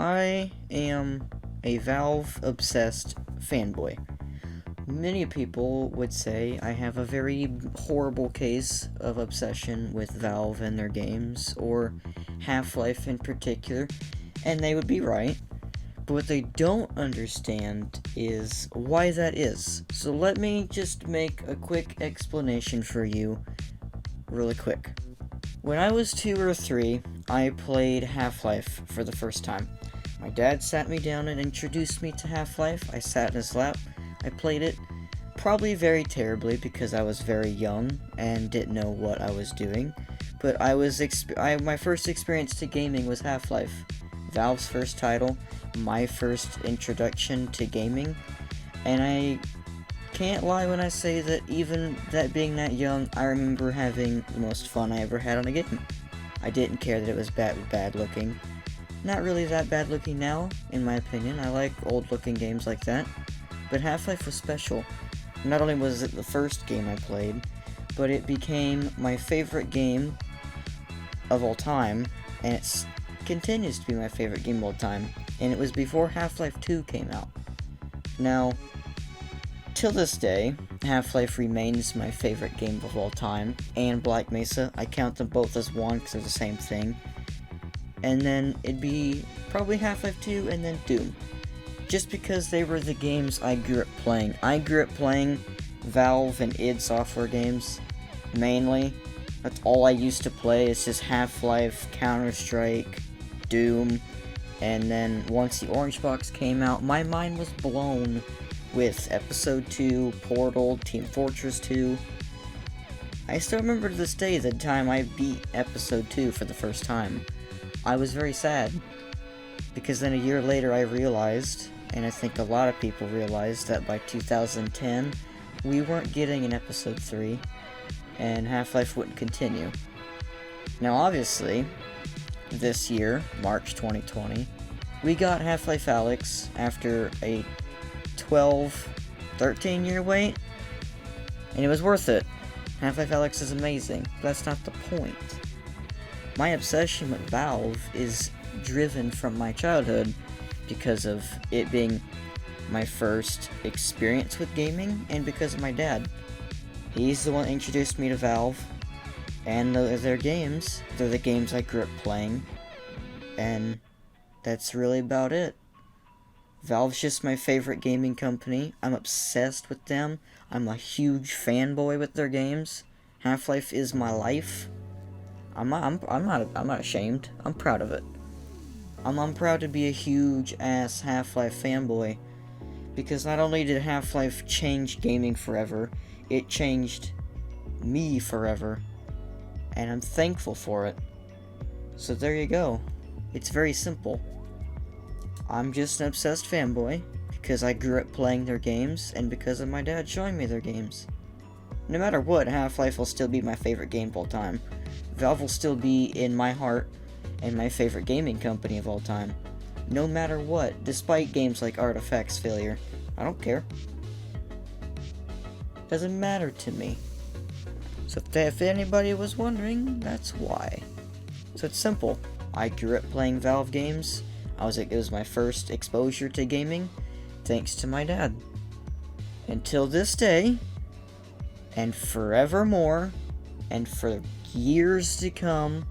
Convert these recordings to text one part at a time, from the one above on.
I am a Valve-obsessed fanboy. Many people would say I have a very horrible case of obsession with Valve and their games, or Half-Life in particular, and they would be right. But what they don't understand is why that is. So let me just make a quick explanation for you, really quick. When I was 2 or 3, I played Half-Life for the first time. My dad sat me down and introduced me to Half-Life. I sat in his lap. I played it, probably very terribly because I was very young and didn't know what I was doing. But my first experience to gaming was Half-Life. Valve's first title, my first introduction to gaming, and I can't lie when I say that even that being that young, I remember having the most fun I ever had on a game. I didn't care that it was bad looking. Not really that bad looking now, in my opinion. I like old looking games like that. But Half-Life was special. Not only was it the first game I played, but it became my favorite game of all time, and it continues to be my favorite game of all time. And it was before Half-Life 2 came out. Now, till this day, Half-Life remains my favorite game of all time, and Black Mesa. I count them both as one because they're the same thing. And then it'd be probably Half-Life 2 and then Doom. Just because they were the games I grew up playing. I grew up playing Valve and id Software games, mainly. That's all I used to play. It's just Half-Life, Counter-Strike, Doom. And then once the Orange Box came out, my mind was blown with Episode 2, Portal, Team Fortress 2. I still remember to this day the time I beat Episode 2 for the first time. I was very sad, because then a year later I realized, and I think a lot of people realized, that by 2010, we weren't getting an Episode 3, and Half-Life wouldn't continue. Now obviously, this year, March 2020, we got Half-Life Alyx after a 13 year wait, and it was worth it. Half-Life Alyx is amazing, but that's not the point. My obsession with Valve is driven from my childhood because of it being my first experience with gaming and because of my dad. He's the one that introduced me to Valve and their games. They're the games I grew up playing, and that's really about it. Valve's just my favorite gaming company. I'm obsessed with them. I'm a huge fanboy with their games. Half-Life is my life. I'm not ashamed. I'm proud of it. I'm proud to be a huge ass Half-Life fanboy, because not only did Half-Life change gaming forever, it changed me forever, and I'm thankful for it. So there you go. It's very simple. I'm just an obsessed fanboy because I grew up playing their games and because of my dad showing me their games. No matter what, Half-Life will still be my favorite game of all time. Valve will still be in my heart and my favorite gaming company of all time. No matter what, despite games like Artifact's failure. I don't care. Doesn't matter to me. So if anybody was wondering, that's why. So it's simple. I grew up playing Valve games. It was my first exposure to gaming, thanks to my dad. Until this day, and forevermore, and for years to come,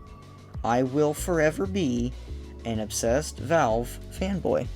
I will forever be an obsessed Valve fanboy.